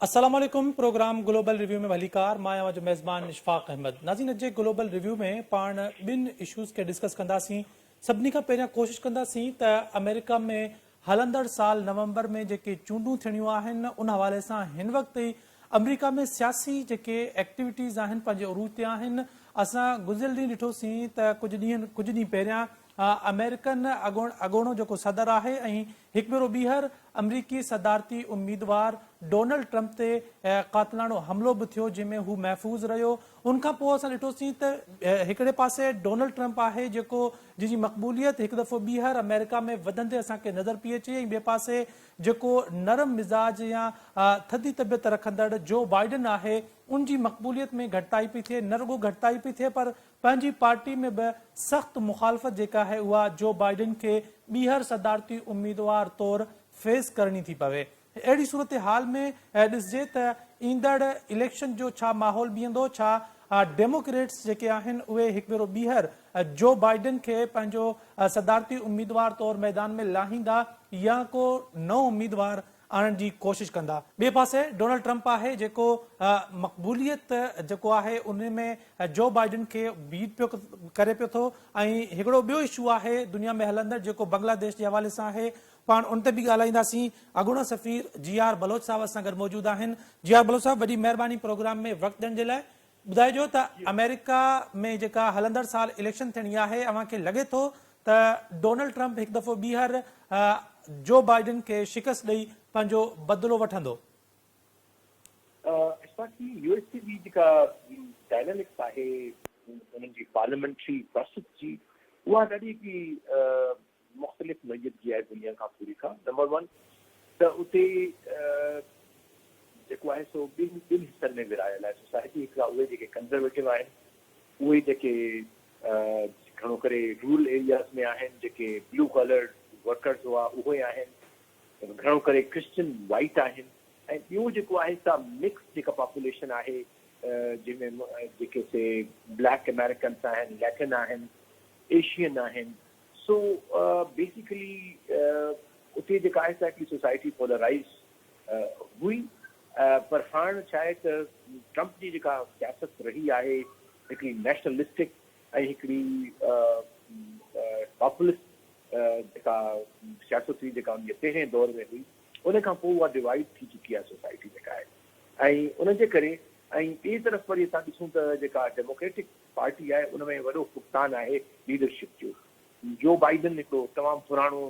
अस्सलाम वालेकुम। Programme global review में भलीकार मां जो मेज़बान इशफाक अहमद। नाज़रीन, अॼु ग्लोबल रिव्यू में पाण ॿिनि इशूज़ के डिस्कस कंदासीं। सभिनी खां पहिरियां कोशिश कंदासीं त अमेरिका में हलंदड़ साल नवंबर में जेके चूंडूं थियणियूं आहिनि उन हवाले सां हिन वक़्तु ई अमेरिका में सियासी जेके एक्टिविटीज़ आहिनि पंहिंजे उरूज ते आहिनि। असां गुज़िरियल ॾींहुं ॾिठोसीं त कुझु ॾींहं पहिरियां अमेरिकन अॻोणो जेको सदर आहे ऐं हिकु भेरो ॿीहर अमरीकी सदारती उम्मीदवार डोनाल्ड ट्रंप ते क़ातिलानो हमिलो बि थियो जंहिंमें हू महफ़ूज़ रहियो। उनखां पोइ असां ॾिठोसीं त हिकिड़े पासे डोनाल्ड ट्रंप आहे जेको जंहिंजी मक़बूलियत हिकु दफ़ो ॿीहर अमेरिका में वधंदे असांखे नज़र पई अचे, ऐं ॿिए पासे जेको नरम मिज़ाज या थधी तबियत रखंदड़ जो बाइडन आहे उन जी मक़बूलियत में घटिताई पई थिए। न रुॻो घटिताई पई थिए पर पंहिंजी पार्टी में बि सख़्तु मुखालफ़त जेका आहे उहा जो बाइडन खे ॿीहर सदारती उम्मीदवार तौरु फेस करणी थी पवे। अहिड़ी सूरत हाल में ॾिसजे त ईंदड़ इलेक्शन जो छा माहौल बीहंदो, छा डेमोक्रेट्स जेके आहिनि उहे हिकु भेरो ॿीहर जो बाइडन खे पंहिंजो सदारती उम्मीदवार तौरु मैदान में लाहींदा या को नओं उम्मीदवार आणण जी कोशिश कंदा। ॿिए पासे डोनाल्ड ट्रंप आहे जेको मक़बूलियत जेको आहे उन में जो बाइडन खे बीट पियो करे पियो थो। ऐं हिकिड़ो ॿियो इशू आहे दुनिया में हलंदड़ जेको बांग्लादेश जे हवाले सां आहे, पाण उन ते बि ॻाल्हाईंदासीं। अॻूणा सफ़ीर GR बलोच साहब असां गॾु मौजूदु आहिनि। GR बलोच साहब, वॾी महिरबानी प्रोग्राम में वक़्तु ॾियण जे लाइ। ॿुधाइजो त अमेरिका में जेका हलंदड़ साल इलेक्शन थियणी आहे, अव्हांखे लॻे थो त डोनाल्ड ट्रंप हिकु दफ़ो ॿीहर जो बाइडन खे शिकस्त ॾेई पंहिंजो बदिलो वठंदो? यूएस जी जेका डायनामिक्स आहे उन्हनि जी पार्लियामेंट्री प्रोसेस जी, उहा ॾाढी हिकिड़ी मुख़्तलिफ़ नोइयत जी आहे दुनिया खां पूरी खां। नंबर वन त उते जेको आहे सो ॿिनि हिसनि में विरायल आहे सोसाइटी। हिकिड़ा उहे जेके कंज़र्वेटिव आहिनि, उहे जेके घणो करे रूरल एरियाज़ में आहिनि, जेके ब्लू कलर वर्कर्स हुआ उहे आहिनि, घणो करे क्रिश्चियन वाइट आहिनि, ऐं ॿियो जेको आहे सा मिक्स जेका पॉपुलेशन आहे जंहिंमें जेके से ब्लैक अमेरिकन्स आहिनि, लैटिन आहिनि, एशियन आहिनि। सो बेसिकली उते जेका आहे सा हिकिड़ी सोसाइटी पोलराइज़ हुई। पर हाणे छा आहे त ट्रंप जी जेका सियासत रही आहे हिकिड़ी नेशनलिस्टिक ऐं हिकिड़ी पॉपुलिस्ट जेका सियासत हुई जेका उनजे पहिरें दौर में हुई, उन खां पोइ उहा डिवाइड थी चुकी आहे सोसाइटी जेका आहे। ऐं उनजे करे ऐं ॿिए तरफ़ वरी असां ॾिसूं त जेका डेमोक्रेटिक पार्टी आहे उन में वॾो फुक़तान आहे लीडरशिप जो। जो बाइडन हिकिड़ो तमामु पुराणो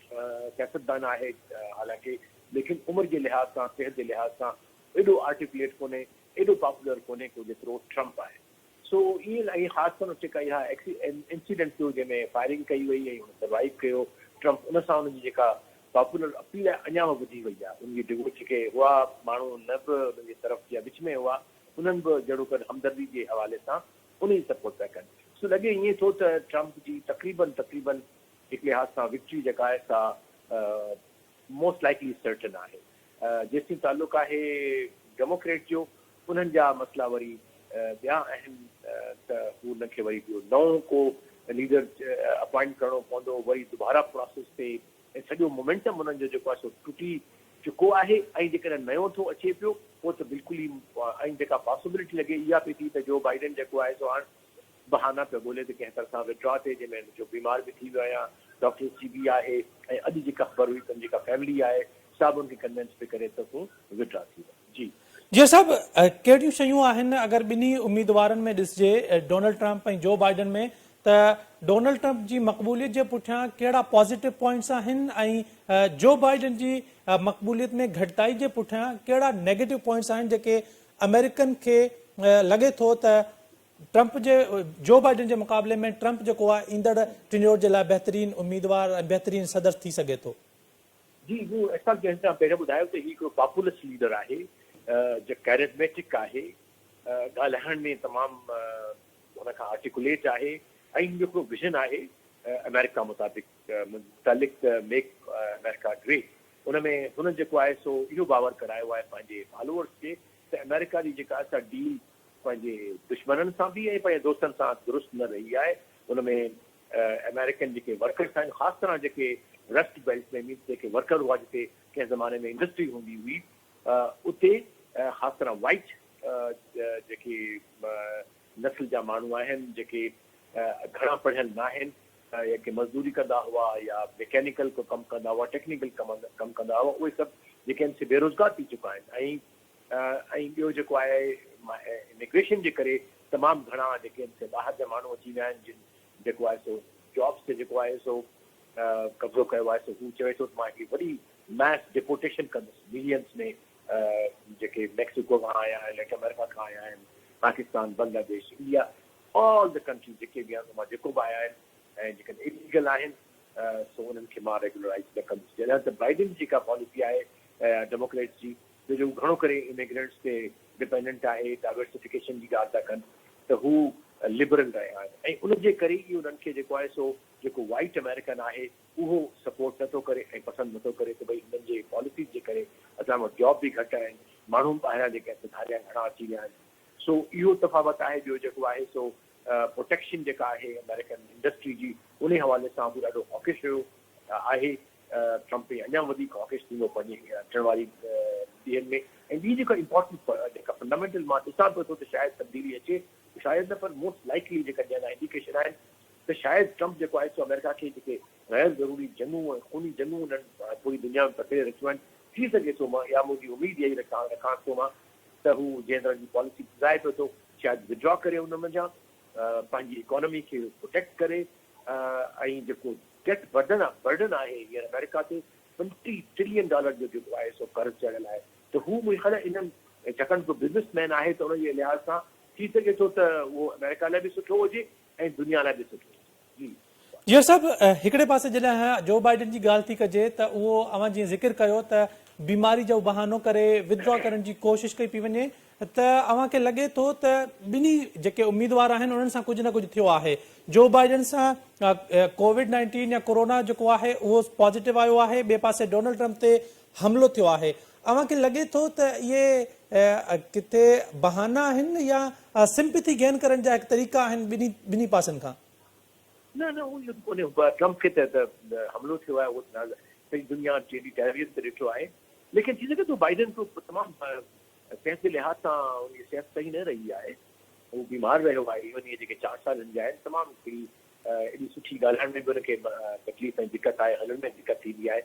सियासतदान आहे हालांकि, लेकिन उमिरि जे लिहाज़ सां, सिहत जे लिहाज़ सां एॾो आर्टिकुलेट कोन्हे, एॾो पॉपुलर कोन्हे को जेतिरो ट्रंप आहे। सो ईअं ऐं ख़ासि तौर जेका इहा इंसिडेंट थियो जंहिंमें फायरिंग कई वई ऐं हुन सर्वाइव कयो ट्रंप, उन सां हुनजी जेका पॉपुलर अपील आहे अञा वधी वई आहे। उनजी डिवोट जेके हुआ माण्हू न बि उनजी तरफ़ या विच में हुआ, उन्हनि बि जहिड़ो कर हमदर्दी जे हवाले सां उन जी सपोर्ट पिया कनि। सो लॻे ईअं थो त ट्रंप जी तक़रीबन हिकु लिहाज़ सां विक्ट्री जेका आहे सा मोस्ट लाइकली सर्टन आहे। जेसिताईं ताल्लुक़ आहे डेमोक्रेट जो, उन्हनि जा मसइला वरी ॿिया आहिनि त हुनखे वरी नओं को लीडर अपॉइंट करणो पवंदो, वरी दुबारा प्रोसेस थिए ऐं सॼो मोमेंटम उन्हनि जो जेको आहे सो टुटी चुको आहे। ऐं जेकॾहिं नयो थो अचे पियो पोइ त बिल्कुलु ई, ऐं जेका पॉसिबिलिटी लॻे इहा पई थी त जो बाइडन जेको आहे सो हाणे बहाना पियो ॻोल्हे त कंहिं तरह सां विड्रॉ थिए, जंहिंमें जो बीमार बि थी वियो आहियां, डॉक्टर्स जी बि आहे, ऐं अॼु जेका ख़बर हुई त जेका फैमिली आहे सभु उनखे कन्विंस पई करे त तूं विड्रॉ थी वियो। जी साहब, कहिड़ियूं शयूं आहिनि अगरि ॿिन्ही उम्मीदवारनि में ॾिसजे डोनाल्ड ट्रंप ऐं जो बाइडन में, त डोनाल्ड ट्रंप जी मक़बूलियत जे पुठियां कहिड़ा पॉज़िटिव पॉइंट्स आहिनि ऐं जो बाइडन जी मक़बूलियत में घटिताई जे पुठियां कहिड़ा नेगेटिव पॉइंट्स आहिनि जेके अमेरिकन खे लॻे थो त ट्रंप जे जो बाइडन जे मुक़ाबले में ट्रंप जेको आहे ईंदड़ टिन्योर जे लाइ बहितरीन उम्मीदवार ऐं बहितरीन सदर थी सघे थो? जी, हू असां जंहिं पहिरियों ॿुधायो त हीउ हिकिड़ो पॉपुलिस्ट लीडर आहे, जो कैरिज़मेटिक आहे, ॻाल्हाइण में तमामु हुन खां आर्टिकुलेट आहे, ऐं हिकिड़ो विज़न आहे अमेरिका मुतालिक़ मेक अमेरिका ग्रेट। उन में हुननि जेको आहे सो इहो बावर करायो आहे पंहिंजे फॉलोअर्स खे त अमेरिका जी जेका असां डील पंहिंजे दुश्मननि सां बि ऐं पंहिंजे दोस्तनि सां दुरुस्त न रही आहे। उन में अमेरिकन जेके वर्कर्स आहिनि, ख़ासि तरह जेके रस्ट बेल्ट में मीन्स जेके वर्कर हुआ, जिते कंहिं ज़माने में इंडस्ट्री हूंदी हुई, उते ख़ासि तरह वाइट जेके नस्ल जा माण्हू आहिनि जेके घणा पढ़ियल न आहिनि या के मज़दूरी कंदा हुआ या मैकेनिकल को कमु कंदा हुआ टेक्निकल कमु कंदा हुआ उहे सभु जेके आहिनि से बेरोज़गार थी चुका आहिनि ऐं ॿियो जेको आहे इमिग्रेशन जे करे तमामु घणा जेके आहिनि से ॿाहिरि जा माण्हू अची विया आहिनि जेको आहे सो जॉब्स ते जेको आहे सो कब्ज़ो कयो आहे सो हू चवे थो त मां हिकिड़ी वॾी मैस डिपोटेशन कंदुसि मिलियंस में जेके मैक्सिको खां आया आहिनि लैटिन अमेरिका खां आया आहिनि Pakistan Bangladesh India all the countries जेके बि आहिनि मां जेको बि आया आहिनि ऐं जेके इलीगल आहिनि सो उन्हनि खे मां रेगुलराइज़ न कंदुसि जॾहिं त बाइडन जी जेका पॉलिसी आहे डेमोक्रेट्स जी जो घणो करे इमिग्रेंट्स ते डिपेंडेंट आहे डाइवर्सिफिकेशन जी ॻाल्हि था कनि त हू लिबरल रहिया आहिनि ऐं उनजे करे ई उन्हनि खे जेको आहे सो जेको वाइट अमेरिकन आहे उहो सपोर्ट नथो करे ऐं पसंदि नथो करे त भई हिननि जे पॉलिसीज़ जे करे असां वटि जॉब बि घटि आहिनि माण्हू ॿाहिरां जेके आहिनि धारिया घणा अची विया आहिनि सो इहो तफ़ावत आहे ॿियो जेको आहे सो प्रोटेक्शन जेका आहे अमेरिकन इंडस्ट्री जी उन हवाले सां बि ॾाढो हॉकिश आहे ट्रम्प अञा वधीक हॉकिश थींदो पंहिंजे अचण वारी ॾींहंनि में ऐं ॿी जेका इम्पोर्टेंट जेका फंडामेंटल मां ॾिसां पियो थो त शायदि तब्दीली अचे शायदि न पर मोस्ट लाइकली जेका ॼणा इंडिकेशन आहिनि त शायदि ट्रम्प जेको आहे सो अमेरिका खे जेके गैर ज़रूरी जंगूं ऐं खूनी जंगूं उन्हनि पूरी दुनिया में पकिड़े रखियूं आहिनि थी सघे थो मां या मुंहिंजी उमेदु इहा ई रखां थो मां त हू जंहिं तरह जी पॉलिसी ॿुधाए पियो थो शायदि विड्रॉ करे उन जा पंहिंजी इकोनॉमी खे प्रोटेक्ट करे ऐं जेको डेट बर्डन आहे हींअर अमेरिका ते $20 ट्रिलियन जो जेको आहे सो कर्ज़ चढ़ियल आहे त हू मुंहिंजे ख़्याल इन्हनि छाकाणि को बिज़नेसमैन आहे त उनजे लिहाज़ सां थी सघे थो त उहो अमेरिका लाइ बि सुठो हुजे ऐं दुनिया लाइ बि सुठो हुजे जी इहो सभु हिकिड़े पासे जॾहिं जो बाइडन जी ॻाल्हि थी कजे त उहो अवां जीअं ज़िक्र कयो त बीमारी जो बहानो करे विथड्रॉ करण जी कोशिशि कई पई वञे त अव्हांखे लॻे थो त ॿिन्ही जेके उम्मीदवार आहिनि उन्हनि सां कुझु न कुझु थियो आहे जो बाइडन सां कोविड-19 या कोरोना जेको आहे उहो पॉज़िटिव आयो आहे ॿिए पासे डोनाल्ड ट्रम्प ते हमिलो थियो आहे अव्हांखे लॻे थो त इहे किथे बहाना आहिनि या सिंपैथी गेन करण जा हिकु तरीक़ा आहिनि ॿिन्ही पासनि खां न न उहो कोन्हे ट्रम्प खे त हमिलो थियो आहे उहो सॼी दुनिया जेॾी टेररिज़म ते ॾिठो आहे लेकिन थी सघे थो बाइडन को तमामु सिहत जे लिहाज़ सां उनजी सिहत सही न रही आहे हू बीमार रहियो आहे इवन इहे जेके 4 सालनि जा आहिनि तमामु हिकिड़ी एॾी सुठी ॻाल्हाइण में बि हुनखे तकलीफ़ ऐं दिक़त आहे हलण में दिक़त थींदी आहे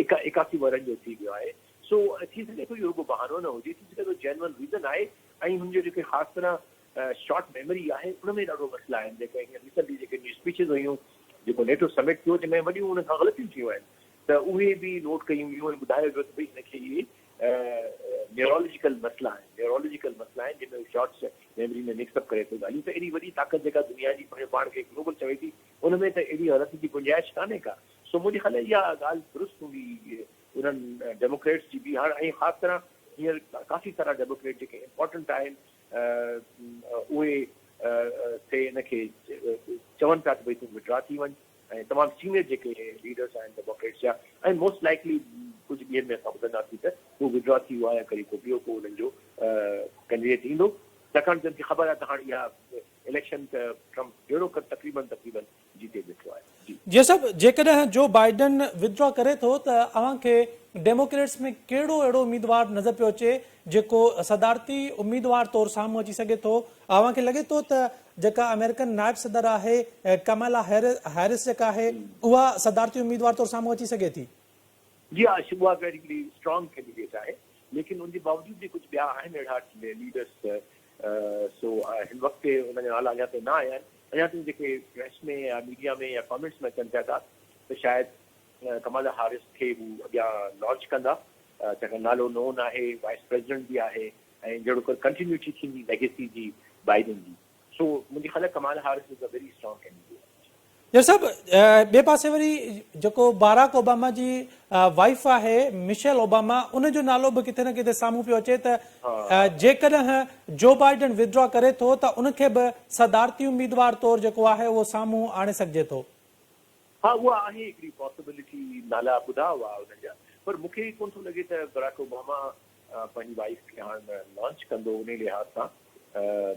81 वर्षनि जो थी वियो आहे सो थी सघे थो इहो को बहानो न हुजे थी सघे थो जेन्युइन रीज़न आहे ऐं हुनजो जेके ख़ासि तरह शॉर्ट मेमोरी आहे उन में ॾाढो मसइला आहिनि जेके हींअर रिसेंटली जेके न्यूज़ स्पीचिस हुयूं जेको नेटो समिट थियो जंहिंमें वॾियूं हुन खां ग़लतियूं थियूं आहिनि त उहे बि नोट कयूं वियूं ऐं ॿुधायो वियो त भई हिनखे इहे न्यूरोलॉजिकल मसइला आहिनि जंहिंमें शॉर्ट मेमोरी में मिक्सअप करे थो ॻाल्हियूं त एॾी वॾी ताक़त जेका दुनिया जी पंहिंजे पाण खे ग्लोबल चवे थी उन में त एॾी हालत जी गुंजाइश कान्हे का सो मुंहिंजे ख़्याल इहा ॻाल्हि दुरुस्त हूंदी उन्हनि डेमोक्रेट्स जी बि हाणे ऐं ख़ासि तरह हींअर काफ़ी सारा डेमोक्रेट जेके इम्पोर्टेंट आहिनि उहे से हिनखे चवनि था त भई तूं विड्रॉ थी वञ ऐं तमामु सीनियर जेके लीडर्स आहिनि डेमोक्रेट्स जा ऐं मोस्ट लाइकली कुझु ॾींहंनि में असां ॿुधंदासीं त हू विड्रॉ थी वियो आहे या करी को ॿियो को हुननि जो कैंडिडेट ईंदो छाकाणि जन खे ख़बर आहे त हाणे इहा इलेक्शन त ट्रम्प जहिड़ो तक़रीबन जीते बीठो आहे जी सभु जेकॾहिं जो बाइडन विथड्रॉ करे थो त अव्हांखे डेमोक्रेट्स में कहिड़ो अहिड़ो उम्मीदवार नज़र पियो अचे जेको सदारती उम्मीदवार तौरु साम्हूं अची सघे थो अव्हांखे लॻे थो त जेका अमेरिकन नायब सदर आहे कमला हैरिस जेका आहे उहा सदारती उम्मीदवार तौरु साम्हूं अची सघे थी जी हा उहा हिकिड़ी स्ट्रॉन्ग कैंडिडेट आहे लेकिन उनजे बावजूद बि कुझु ॿिया आहिनि अहिड़ा लीडर्स सो हिन वक़्तु ते उनजा नाला अञा ताईं न आया आहिनि अञा ताईं जेके प्रेस में या मीडिया में या कॉमेंट्स में अचनि पिया था त शायदि कमला हैरिस खे हू अॻियां लॉन्च कंदा छाकाणि नालो नोन आहे वाइस प्रेसिडेंट बि आहे ऐं जहिड़ो कर कंटिन्यूटी थींदी लेगेसी जी बाइडन जी सो मुंहिंजे ख़्याल Kamala Harris is a very strong candidate इहो सभु ॿिए पासे वरी जेको बाराक ओबामा जी वाइफ आहे मिशेल ओबामा उनजो नालो बि किथे न किथे साम्हूं पियो अचे त जेकॾहिं जो बाइडन विथड्रॉ करे थो त उनखे बि सदारती उम्मीदवार तौरु जेको आहे उहो साम्हूं आणे सघिजे थो हा उहा आहे हिकिड़ी पॉसिबिलिटी नाला ॿुधा हुआ हुननि जा पर मूंखे कोन थो लॻे त बराक ओबामा पंहिंजी वाइफ खे हाणे लॉन्च कंदो उन लिहाज़ सां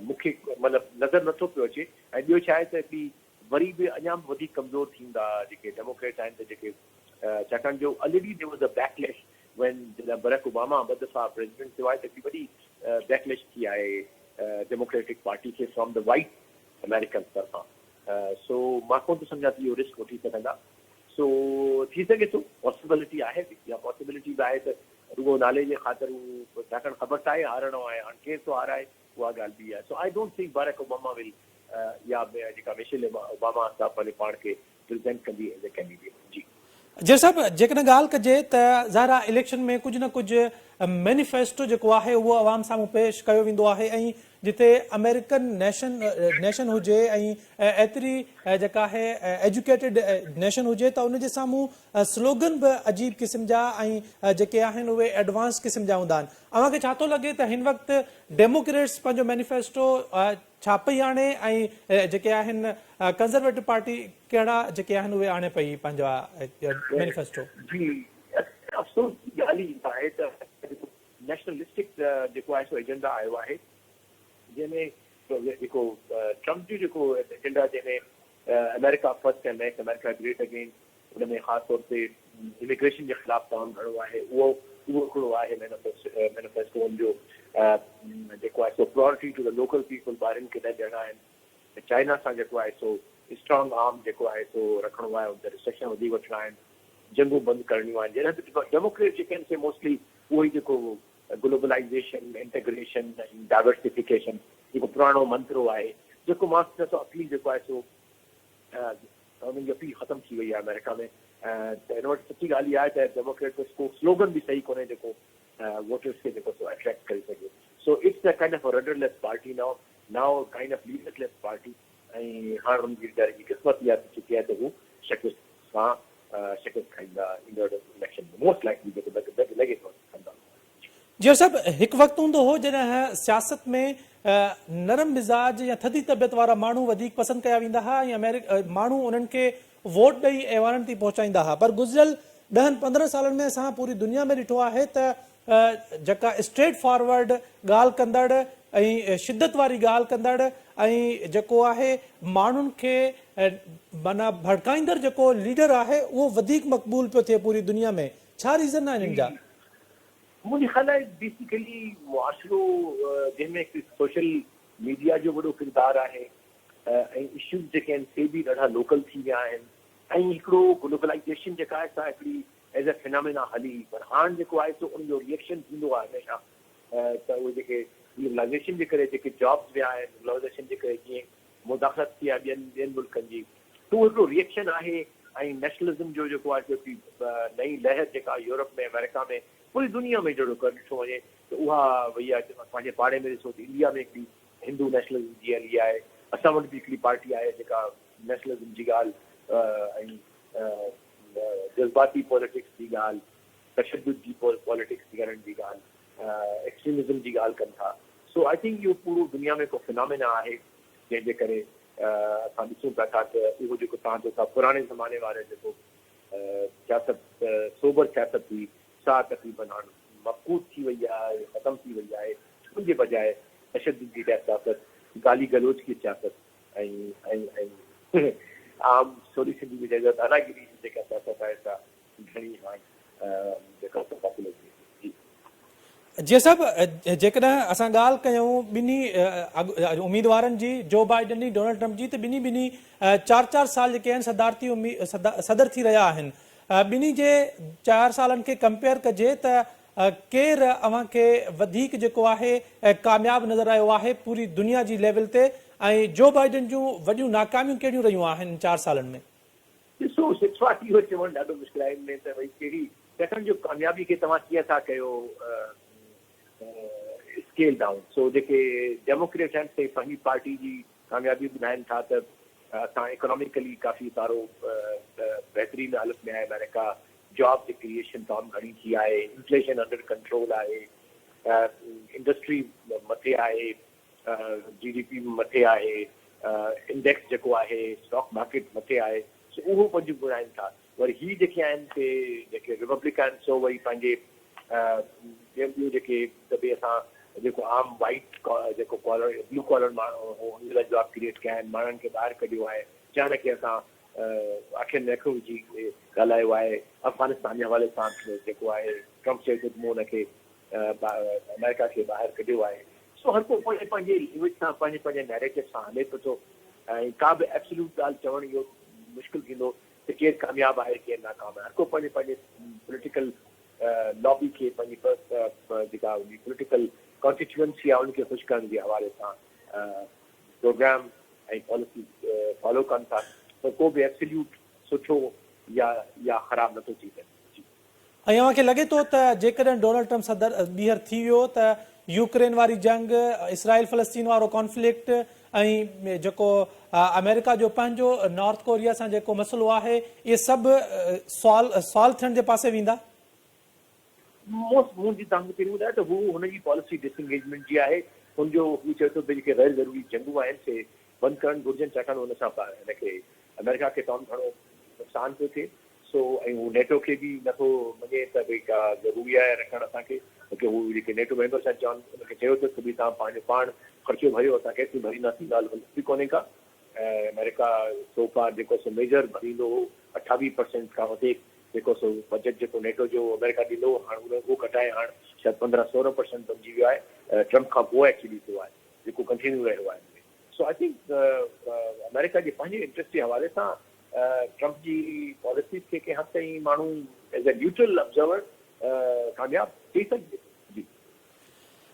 मूंखे मतिलबु नज़र नथो पियो अचे ऐं ॿियो छा आहे त हिकिड़ी वरी बि अञा वधीक कमज़ोर थींदा जेके डेमोक्रेट आहिनि त जेके छाकाणि जो already there was a backlash when Barack Obama ॿ दफ़ा प्रेसिडेंट थियो आहे त हिकिड़ी वॾी बैकलिश थी आहे डेमोक्रेटिक पार्टी खे फ्रॉम द वाइट अमेरिकन तरफ़ां सो मां कोन थो सम्झां त इहो रिस्क वठी सघंदा सो थी सघे थो पॉसिबिलिटी आहे या पॉसिबिलिटी बि आहे त रुगो नाले जे ख़ातिर हू छाकाणि ख़बर त आहे हारणो आहे हाणे केरु थो हाराए उहा ॻाल्हि बि आहे so I don't think Barack Obama will या जेका मिशेल ओबामा सां पंहिंजे पाण खे प्रेज़ेंट कंदी एज़ ए कैंडिडेट जी जी साहब जेकॾहिं ॻाल्हि कजे त ज़ाहिर आहे इलेक्शन में कुझु न कुझु मैनिफेस्टो जेको आहे उहो आवाम साम्हूं पेश कयो वेंदो आहे ऐं जिते अमेरिकन नेशन हुजे ऐं एतिरी जेका आहे एजुकेटेड नेशन हुजे त उनजे साम्हूं स्लोगन बि अजीब क़िस्म जा ऐं जेके आहिनि उहे एडवांस क़िस्म जा हूंदा आहिनि अव्हांखे छा थो लॻे त हिन वक़्तु डेमोक्रेट्स पंहिंजो मैनिफेस्टो छा पई आणे ऐं जेके आहिनि कंज़र्वेटिव पार्टी कहिड़ा जेके आहिनि उहे आणे पई पंहिंजा मैनिफेस्टो जी अफ़सोस जी ॻाल्हि ई आहे त नेशनलिस्टिक जेको आहे सो एजेंडा आयो आहे जंहिंमें जेको ट्रम्प जो जेको एजेंडा जंहिंमें America first and make America great again उन में ख़ासि तौर ते इमिग्रेशन जे ख़िलाफ़ तमामु घणो आहे उहो हिकिड़ो आहे मैनिफेस्टो जो जेको आहे सो प्रायोरिटी टू द लोकल पीपल ॿारनि खे न ॾियणा आहिनि चाइना सां जेको आहे सो स्ट्रॉन्ग आर्म जेको आहे सो रखिणो आहे उन ते रिस्ट्रिक्शन वधीक वठिणा आहिनि जंगूं बंदि करणियूं आहिनि जॾहिं डेमोक्रेट जेके आहिनि से मोस्टली उहो ई जेको ग्लोबलाइज़ेशन इंटीग्रेशन डाइवर्सिफिकेशन जेको पुराणो मंत्रो आहे जेको मां ॾिसो अपील जेको आहे सो उन्हनि जी अपील ख़तमु थी वई आहे अमेरिका में त हिन वटि सची ॻाल्हि इहा आहे त डेमोक्रेट को स्लोगन बि सही कोन्हे जेको वोटर्स खे जेको सो अट्रैक्ट करे सघे so it's a kind of a rudderless party now kind of leaderless party ऐं हाणे हुनजी वीचारे जी क़िस्मत इहा थी चुकी आहे त हू शिकस्त सां शिकस्त खाईंदा ईंदड़ इलेक्शन में मोस्ट लाइकली जेको लॻे थो कंदा जी साहब हिकु वक़्तु हूंदो हो जॾहिं सियासत में नरम मिज़ाज या थधी तबियत वारा माण्हू वधीक पसंदि कया वेंदा हुआ ऐं माण्हू उन्हनि खे वोट ॾेई ऐवाननि ताईं पहुचाईंदा हुआ पर गुज़िरियल 10-15 सालनि में असां पूरी दुनिया में ॾिठो आहे त जेका स्ट्रेट फॉरवर्ड ॻाल्हि कंदड़ ऐं शिदत वारी ॻाल्हि कंदड़ ऐं जेको आहे माण्हुनि खे माना भड़काईंदड़ जेको लीडर आहे उहो वधीक मक़बूल पियो थिए पूरी दुनिया में छा रीज़न आहे हिननि जा मुंहिंजे ख़्याल आहे बेसिकली मुआशिरो जंहिंमें सोशल मीडिया जो वॾो किरदारु आहे ऐं इश्यूज़ जेके आहिनि से बि ॾाढा लोकल थी विया आहिनि ऐं हिकिड़ो ग्लोबलाइज़ेशन जेका आहे सा हिकिड़ी एज़ अ फिनोमिना हली पर हाणे जेको आहे सो उनजो रिएक्शन थींदो आहे हमेशह त उहे जेके ग्लोबलाइज़ेशन जे करे जेके जॉब्स विया आहिनि ग्लोबलाइज़ेशन जे करे जीअं मुदाख़लत थी आहे ॿियनि मुल्कनि जी त उहो हिकिड़ो रिएक्शन आहे ऐं नेशनलिज़म जो जेको आहे जेकी नई लहर जेका यूरोप में अमेरिका में पूरी दुनिया में जहिड़ो कर ॾिठो वञे त उहा वई आहे पंहिंजे पाड़े में ॾिसो त इंडिया में हिकिड़ी हिंदू नेशनलिज़म जी हली आहे असां वटि बि हिकिड़ी पार्टी आहे जेका नेशनलिज़म जी ॻाल्हि ऐं जज़्बाती पॉलिटिक्स जी ॻाल्हि तशद्दुद जी पॉलिटिक्स करण जी ॻाल्हि एक्सट्रीमिज़म जी ॻाल्हि कनि था सो आई थिंक इहो पूरो दुनिया में को फिनोमिना आहे जंहिंजे करे असां ॾिसूं पिया था त इहो जेको तव्हां चओ था पुराणे ज़माने वारे जेको सियासत सोबर सियासत हुई सा तक़रीबन हाणे मफ़कूद थी वई आहे ख़तमु थी वई आहे उनजे बजाए तशद्दुद जी सियासत गाली गलोच की सियासत ऐं आम सोरी सिंधी जी जॻह दादागिरी जी जेका सियासत आहे सा घणी हाणे जेका पॉपुलर थी जी साहब जेकॾहिं असां ॻाल्हि कयूं ॿिन्ही उम्मीदवारनि जी जो बाइडन जी डोनाल्ड ट्रम्प जी त ॿिन्ही 4-4 साल जेके आहिनि सदारती सदर थी रहिया आहिनि ॿिन्ही जे 4 सालनि खे कंपेयर कजे त केरु अव्हांखे वधीक जेको आहे कामयाबु नज़र आयो आहे पूरी दुनिया जी लेवल ते ऐं जो बाइडन जूं वॾियूं नाकामियूं कहिड़ियूं रहियूं आहिनि 4 सालनि में ॾिसो सिक्सवाटी इहो चवणु ॾाढो मुश्किल आहे में त भई कहिड़ी सेकंड जो कामयाबी खे तव्हां कीअं था कयो स्केल डाउन सो जेके डेमोक्रेट आहिनि से पंहिंजी पार्टी जी कामयाबी ॿुधाइनि था त असां इकोनॉमिकली काफ़ी सारो बहितरीन हालत में आहे अमेरिका जॉब जी क्रिएशन तमामु घणी थी आहे इन्फ्लेशन अंडर कंट्रोल आहे इंडस्ट्री मथे आहे GDP मथे आहे इंडेक्स जेको आहे स्टॉक मार्केट मथे आहे सो उहो पंहिंजूं ॿुधाइनि था वरी ही जेके आहिनि से जेके रिपब्लिकन सो वरी पंहिंजे ॿियूं जेके त भई असां जेको आम वाइट जेको कॉलर ब्लू कॉलर माण्हू हुन लाइ जॉब क्रिएट कया आहिनि माण्हुनि खे ॿाहिरि कढियो आहे चाहे की असां अखियुनि में अखियूं विझी ॻाल्हायो आहे अफ़गानिस्तान जे हवाले सां जेको आहे ट्रम्प चए थो मूं हुनखे अमेरिका खे ॿाहिरि कढियो आहे सो हर को पंहिंजे पंहिंजे लिमिट सां पंहिंजे पंहिंजे नैरेटिव सां हले पियो थो ऐं का बि एब्सोल्यूट ॻाल्हि चवणु इहो मुश्किल थींदो त केरु कामयाबु आहे केरु नाकाम आहे हर को पंहिंजे पंहिंजे पॉलिटिकल लॉबी खे पंहिंजी जेका पॉलिटिकल कॉन्स्टिट्यूएंसी आहे उनखे ख़ुशि करण जे हवाले सां प्रोग्राम ऐं पॉलिसी फॉलो कनि था त को बि एब्सोल्यूट सुठो या ख़राबु नथो थी सघे ऐं अव्हांखे लॻे थो त जेकॾहिं डोनाल्ड ट्रम्प सदर ॿीहर थी वियो त यूक्रेन वारी जंग इसराइल फलस्तीन वारो कॉन्फ्लिक्ट ऐं जेको अमेरिका जो पंहिंजो नॉर्थ कोरिया सां जेको मसइलो आहे इहे सभु सॉल्व थियण जे पासे वेंदा मुंहिंजी तव्हांखे पहिरीं ॿुधायो त हू हुनजी पॉलिसी डिसएंगेजमेंट जी आहे हुनजो हू चए थो भई जेके गैर ज़रूरी जंगूं आहिनि से बंदि करणु घुरिजनि छाकाणि हुन सां हिनखे अमेरिका खे तमामु घणो नुक़सानु पियो थिए सो ऐं हू नेटो खे बि नथो मञे त भई का ज़रूरी आहे रखणु असांखे छोकी हू जेके नेटो मेंबर्स आहिनि चवनि हुनखे चयो अथसि त भई तव्हां पंहिंजो पाण ख़र्चो भरियो असां केतिरी भरींदासीं ॻाल्हि बि कोन्हे का ऐं अमेरिका सोफा जेको सो मेजर भरींदो हो 28% खां वधीक जेको सो बजट जेको नेटो जो अमेरिका ॾींदो हाणे उहो घटाए हाणे शायदि 15-16% बणिजी वियो आहे ट्रम्प खां पोइ एक्चुअली थियो आहे जेको कंटिन्यू रहियो आहे सो आई थिंक अमेरिका जे पंहिंजे इंट्रस्ट जे हवाले सां ट्रम्प जी पॉलिसीज़ खे कंहिं हद ताईं माण्हू एज़ ए न्यूट्रल ऑब्जर्वर कामयाबु थी सघिजे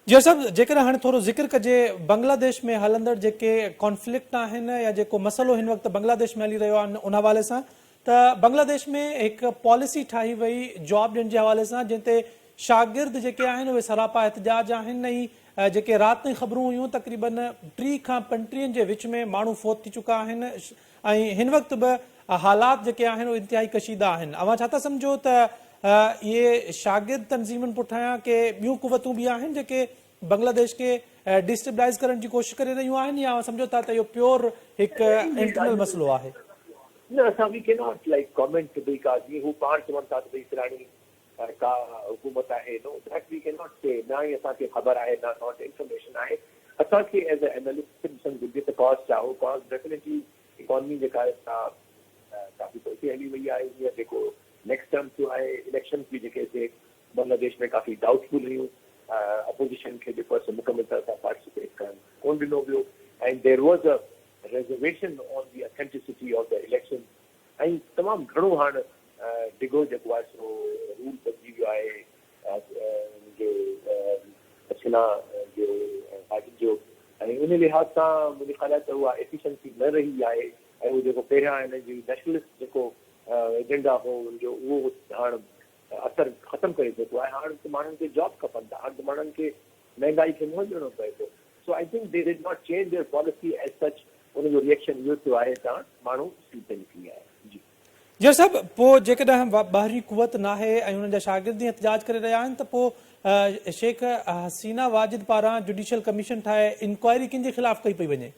जी साहब जेकॾहिं हाणे थोरो ज़िक्र कजे बांग्लादेश में हलंदड़ जेके कॉन्फ्लिक्ट आहिनि या जेको मसइलो हिन वक़्तु बांग्लादेश में हली रहियो आहे उन हवाले सां त बांग्लादेश में हिकु पॉलिसी ठाही वई जॉब ॾियण जे हवाले सां जिन ते शागिर्द जेके आहिनि उहे सरापा एहतजाज आहिनि ऐं जेके राति ताईं ख़बरूं हुयूं तक़रीबन 3 खां 35 जे विच में माण्हू फ़ौत थी चुका आहिनि ऐं हिन वक़्तु बि हालात जेके आहिनि उहे इंतिहाई कशीदा आहिनि अव्हां छा था सम्झो त इहे शागिर्द तंज़ीमनि पुठियां के ॿियूं कुवतूं बि आहिनि जेके बांग्लादेश खे डिस्टेबलाइज़ करण जी कोशिशि करे रहियूं आहिनि या सम्झो था त इहो प्योर हिकु इंटरनल मसइलो आहे न असां we can not like comment भई का जीअं हू पाण चवनि था त भई फलाणी का हुकूमत आहे no that we can not say ना ई असांखे ख़बर आहे ना नॉट इंफॉर्मेशन आहे असांखे एज़ ए एनालिस्ट ॾिसणु घुरिजे त कॉस्ट आहे उहो कॉस्ट डेफिनेटली इकॉनमी जेका आहे काफ़ी पोइते हली वई आहे हीअं जेको नेक्स्ट टर्म थियो आहे इलेक्शन बि जेके हिते बांग्लादेश में काफ़ी डाउटफुल हुयूं अपोजिशन खे जेको आहे मुकमल तरह सां पार्टिसिपेट करणु कोन ॾिनो वियो ऐं there was a reservation on the authenticity of the election ऐं तमामु घणो हाणे डिघो जेको आहे सो रूल बदिली वियो आहे जो पछिला जो पार्टी जो ऐं उन लिहाज़ सां मुंहिंजे ख़्याल आहे त उहा एफिशिएंसी न रही आहे ऐं उहो जेको पहिरियां हिन जी नेशनलिस्ट जेको एजेंडा हो उनजो उहो हाणे असरु ख़तमु करे चुको आहे हाणे त माण्हुनि खे जॉब खपनि था हाणे त माण्हुनि खे महांगाई खे मुंहुं ॾियणो पए थो so I think they did not change their policy as such उनजो रिएक्शन इहो थियो आहे त माण्हू स्ट्रीट ते निकिरी आया जी जी साहब पोइ जेकॾहिं ॿाहिरीं कुवत नाहे ऐं उन्हनि जा शागिर्द एहतजाज करे रहिया आहिनि त पोइ शेख हसीना वाजिद पारां जुडिशियल कमीशन ठाहे इंक्वायरी किन जे ख़िलाफ़ कई पई वञे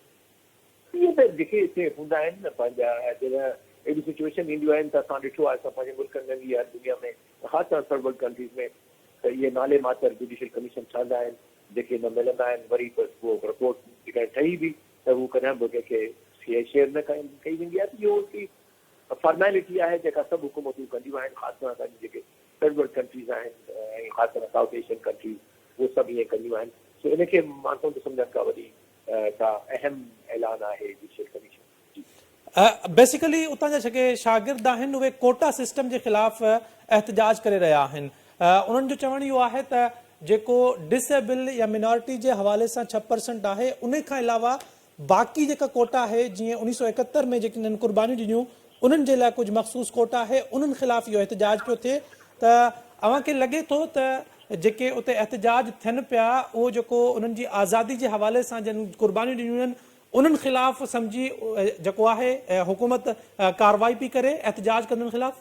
इहे त जेके हिते हूंदा आहिनि न पंहिंजा अहिड़ी सिचुएशन ईंदियूं आहिनि त असां ॾिठो आहे असां पंहिंजे मुल्कनि में बि हर दुनिया में ख़ासि तौर थर्ड वर्ल्ड कंट्रीज़ में त इहे नाले मातर जुडिशियल कमीशन ठहंदा आहिनि जेके न मिलंदा आहिनि वरी बसि उहो रिपोर्ट जेका ठही बि त हू कॾहिं बि कंहिंखे शेयर न कई वेंदी आहे त इहो फॉर्मेलिटी आहे जेका सभु हुकूमतूं कंदियूं आहिनि ख़ासि तरह असांजी जेके थर्ड वर्ल्ड कंट्रीज़ आहिनि ऐं ख़ासि तरह साउथ एशियन कंट्रीज़ उहे सभु ईअं कंदियूं आहिनि सो इनखे मां कोन थो सम्झां का वॾी का अहम ऐलान आहे जुडिशियल कमीशन बेसिकली उतां जा जेके शागिर्द आहिनि उहे कोटा सिस्टम जे ख़िलाफ़ एहतजाज करे रहिया आहिनि उन्हनि जो चवणु इहो आहे त जेको डिसेबल या मिनॉरिटी जे हवाले सां 6% आहे उन खां अलावा बाक़ी जेका कोटा आहे जीअं 1971 में जेके हिननि कुर्बानियूं ॾिनियूं उन्हनि जे लाइ कुझु मख़सूस कोटा आहे उन्हनि ख़िलाफ़ इहो एहतजाज पियो थिए त अव्हांखे लॻे थो त जेके उते एहतजाज थियनि पिया उहो जेको उन्हनि जी आज़ादी जे हवाले सां जिन कुर्बानियूं ॾिनियूं आहिनि उन्हनि ख़िलाफ़ सम्झी जेको आहे हुकूमत कार्रवाई पई करे एहतजाज कंदड़ ख़िलाफ़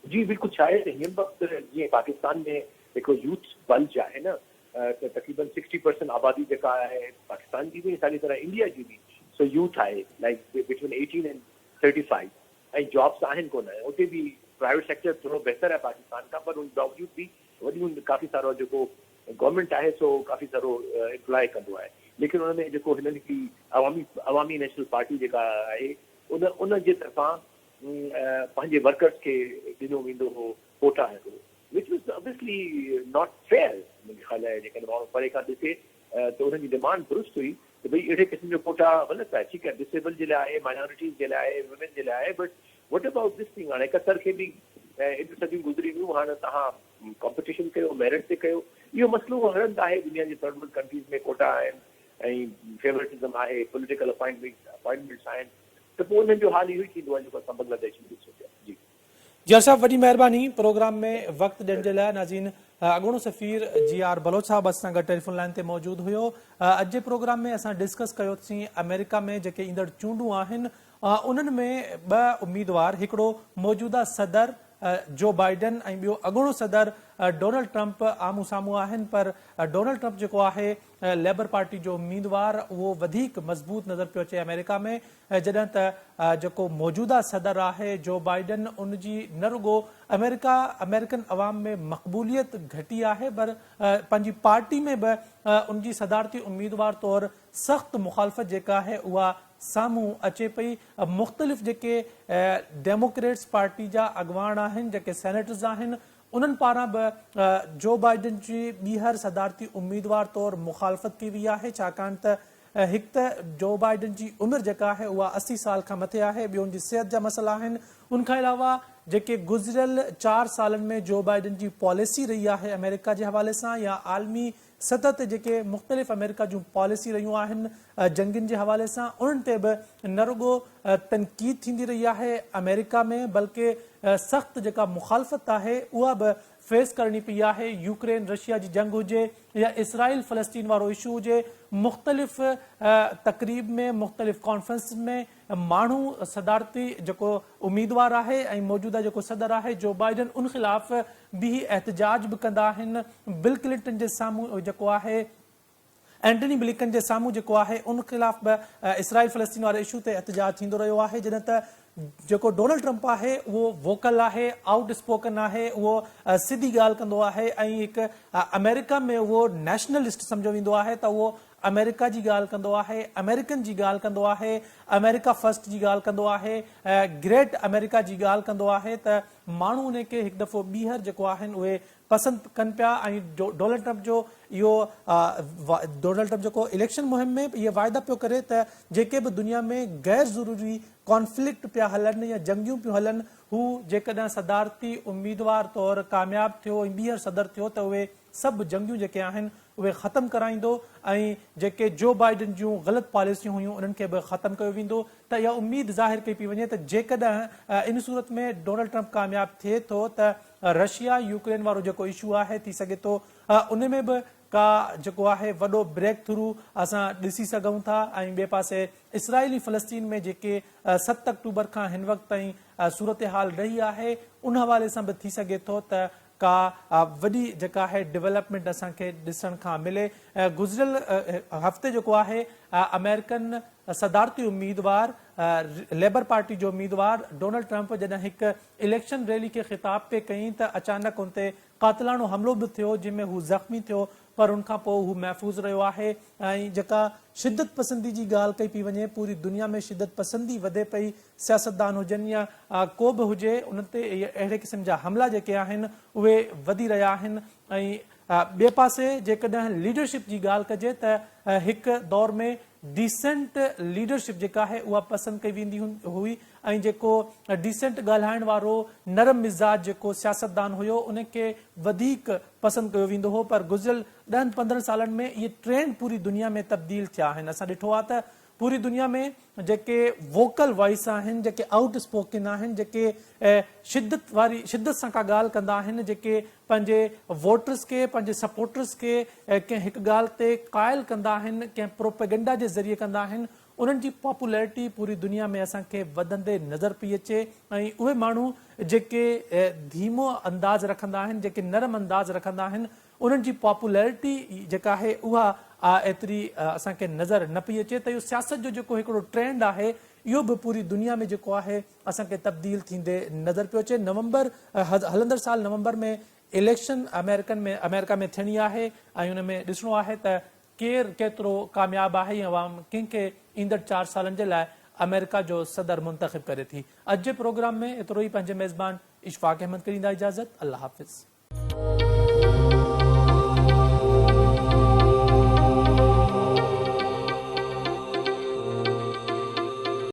जी बिल्कुलु छा आहे त हिन वक़्तु जीअं पाकिस्तान में हिकु यूथ बल्ज आहे न त तक़रीबन 60% आबादी जेका आहे पाकिस्तान जी बि साॻी तरह इंडिया जी बि सो यूथ आहे लाइक बिटवीन 18 एंड 35 ऐं जॉब्स आहिनि कोन उते बि प्राइवेट सेक्टर थोरो बहितर आहे पाकिस्तान खां पर उन बावजूद बि वॾियूं काफ़ी सारो जेको गवर्नमेंट आहे सो काफ़ी सारो एम्प्लॉय कंदो आहे लेकिन हुन में जेको हिननि की अवामी नेशनल पार्टी जेका आहे उन जे तरफ़ां पंहिंजे वर्कर्स खे ॾिनो वेंदो हो कोटा हिकिड़ो, which was obviously not fair. मुंहिंजे ख़्याल आहे जेकॾहिं माण्हू परे खां ॾिसे त उन्हनि जी डिमांड दुरुस्त हुई त भई अहिड़े क़िस्म जो कोटा ग़लति आहे। ठीकु आहे, डिसेबल जे लाइ आहे, माइनॉरिटीज़ जे लाइ आहे, वुमेन जे लाइ आहे, बट वट अबाउट दिस थिंग? हाणे 71 खे बि एॾियूं सदियूं गुज़री वियूं, हाणे तव्हां कॉम्पिटिशन कयो, मेरिट ते कयो। इहो मसइलो हलंदो आहे दुनिया जी थर्ड वर्ल्ड कंट्रीज़ में, कोटा आहिनि ऐं फेवरेटिज़म आहे, पॉलिटिकल अपॉइंटमेंट्स आहिनि, त पोइ उन्हनि जो हाल इहो ई थींदो आहे जेको असां बांग्लादेश में ॾिसूं पिया। जी जर साहब, वॾी महिरबानी प्रोग्राम में वक़्तु ॾियण जे लाइ। नाज़रीन, अॻूणो सफ़ीर GR बलोच साहब असां गॾु टेलीफोन लाइन ते मौजूदु हुयो। अॼु जे प्रोग्राम में असां डिस्कस कयोसीं अमेरिका में जेके ईंदड़ चूंडूं आहिनि उन्हनि में 2 उम्मीदवार, हिकिड़ो मौजूदा सदर जो बाइडन ऐं ॿियो अॻूणो सदर डोनाल्ड ट्रंप आम्हूं साम्हूं आहिनि। पर डोनाल्ड ट्रंप जेको आहे लेबर पार्टी जो उम्मीदवार, उहो वधीक मज़बूत नज़र पियो अचे अमेरिका में, जॾहिं त जेको मौजूदा सदर आहे जो बाइडन, उनजी न रुगो अमेरिकन अवाम में मक़बूलियत घटी आहे, पर पंहिंजी पार्टी में बि उनजी सदारती उम्मीदवार तौरु सख़्तु मुखालफ़त जेका आहे उहा साम्हूं अचे पई। मुख़्तलिफ़ जेके डेमोक्रेट्स पार्टी जा अॻवान आहिनि, जेके सेनेटर्स आहिनि, उन्हनि पारां बि जो बाइडन जी ॿीहर सदारती उम्मीदवार तौरु मुखालफ़त कई वई आहे, छाकाणि त हिकु त जो बाइडन जी उमिरि जेका आहे उहा 80 साल खां मथे आहे, ॿियो उनजी सिहत जा मसइला आहिनि। उनखां अलावा जेके गुज़िरियल 4 सालनि में जो बाइडन जी पॉलिसी रही आहे अमेरिका जे हवाले सां, या आलमी सतह ते जेके मुख़्तलिफ़ अमेरिका जूं पॉलिसी रहियूं आहिनि जंगियुनि जे हवाले सां, उन्हनि ते बि न रुगो तनक़ीद थींदी रही आहे अमेरिका में, बल्कि सख़्तु जेका मुखालफ़त आहे उहा बि फेस करणी पई आहे। यूक्रेन रशिया जी जंग हुजे या इसराइल फ़लस्तीन वारो इशू हुजे, मुख़्तलिफ़ तक़रीब में, मुख़्तलिफ़ कॉन्फ्रेंस में माण्हू सदारती जेको उम्मीदवार आहे ऐं मौजूदा जेको सदर आहे जो बाइडन, उन ख़िलाफ़ बि एहतजाज बि कंदा आहिनि। बिल क्लिंटन जे साम्हूं जेको आहे, एंटनी ब्लिंकन जे साम्हूं जेको आहे, उन ख़िलाफ़ बि इसराइल फ़लस्तीन वारे इशू ते एहतजाज थींदो रहियो आहे। जॾहिं त जेको डोनाल्ड ट्रंप आहे उहो वोकल आहे, आउट स्पोकन आहे, उहो सिधी ॻाल्हि कंदो आहे ऐं हिकु अमेरिका में उहो नेशनलिस्ट सम्झो वेंदो आहे त उहो अमेरिका जी ॻाल्हि कंदो आहे, अमेरिकन जी ॻाल्हि कंदो आहे, अमेरिका फर्स्ट जी ॻाल्हि कंदो आहे, ग्रेट अमेरिका जी ॻाल्हि कंदो आहे, त माण्हू उन खे हिकु दफ़ो ॿीहर जेको आहिनि उहे पसंदि कनि पिया। ऐं डोनाल्ड ट्रंप जो इहो डोनाल्ड ट्रंप जेको इलेक्शन मुहिम में इहे वाइदा पियो करे त जेके बि दुनिया में गैर ज़रूरी कॉन्फ्लिक्ट पिया हलनि या जंगियूं पियूं हलनि, हू जेकॾहिं सदारती उम्मीदवार तौरु कामयाबु थियो ऐं ॿीहर सदर थियो त उहे सभु जंगियूं जेके आहिनि उहे ख़तमु कराईंदो ऐं जेके जो बाइडन जूं ग़लति पॉलिसियूं हुयूं उन्हनि खे बि ख़तमु कयो वेंदो। त इहा उमेद ज़ाहिर कई पई वञे त जेकॾहिं इन सूरत में डोनाल्ड ट्रंप कामयाबु थिए थो त रशिया यूक्रेन वारो जेको इशू आहे, थी सघे थो उन में बि का जेको आहे वॾो ब्रेक थ्रू असां ॾिसी सघूं था। ऐं ॿिए पासे इसराइली फ़लस्तीन में जेके 7 अक्टूबर खां हिन वक़्त ताईं सूरत हाल रही आहे, उन हवाले सां बि थी सघे थो त का वॾी जेका आहे डेवलपमेंट असांखे ॾिसण खां मिले। गुज़िरियल हफ़्ते जेको आहे अमेरिकन सदारती उम्मीदवार, लेबर पार्टी जो उम्मीदवार डोनाल्ड ट्रंप जॾहिं हिकु इलेक्शन रैली खे ख़िताब पे कई त अचानक उन ते क़ातिलानो हमलो बि थियो, जंहिंमें हू ज़ख़्मी थियो, पर उनखां पोइ हू महफ़ूज़ रहियो आहे। ऐं जेका शिदत पसंदी जी ॻाल्हि कई पई वञे, पूरी दुनिया में शिदत पसंदी वधे पई, सियासतदान हुजनि या को बि हुजे, उन ते अहिड़े क़िस्म जा हमला जेके आहिनि उहे वधी रहिया आहिनि। ऐं ॿिए पासे जेकॾहिं लीडरशिप जी ॻाल्हि कजे त हिकु दौर में डिसेंट लीडरशिप जेका आहे उहा पसंदि कई वेंदी हुई ऐं जेको डिसेंट ॻाल्हाइण वारो नरम मिज़ाज जेको सियासतदान हुयो उन खे वधीक पसंदि कयो वेंदो हो। पर गुज़िरियल 10-15 सालनि में इहे ट्रेंड पूरी दुनिया में तब्दील थिया आहिनि। असां ॾिठो आहे त पूरी दुनिया में जेके वोकल वॉइस आहिनि, जेके आउट स्पोकन आहिनि, जेके शिदत सां का ॻाल्हि कंदा आहिनि, जेके पंहिंजे वोटर्स खे, पंहिंजे सपोर्टर्स खे कंहिं हिकु ॻाल्हि ते क़ाइल कंदा आहिनि, कंहिं प्रोपेगेंडा जे ज़रिए कंदा आहिनि, उन्हनि जी पॉपुलैरिटी पूरी दुनिया में असांखे वधंदे नज़र पई अचे। ऐं उहे माण्हू जेके धीमो अंदाज़ रखंदा आहिनि, जेके नरम अंदाज़ रखंदा आहिनि, उन्हनि जी पॉपुलैरिटी जेका आहे उहा एतिरी असांखे नज़र न पई अचे। त इहो सियासत जो जेको हिकिड़ो ट्रेंड आहे इहो बि पूरी दुनिया में जेको आहे असांखे तब्दील थींदे नज़र पियो अचे। हलंदड़ साल नवंबर में इलेक्शन अमेरिका में थियणी आहे ऐं उन में ॾिसणो आहे त केरु केतिरो कामयाबु आहे या कंहिंखे ईंदड़ 4 सालनि जे लाइ अमेरिका जो सदर मुंतखब करे थी। अज जे प्रोग्राम में एतिरो ई। पंहिंजे मेज़बान इशफाक अहमद खे ॾींदा इजाज़त। अल्लाह हाफ़िज़।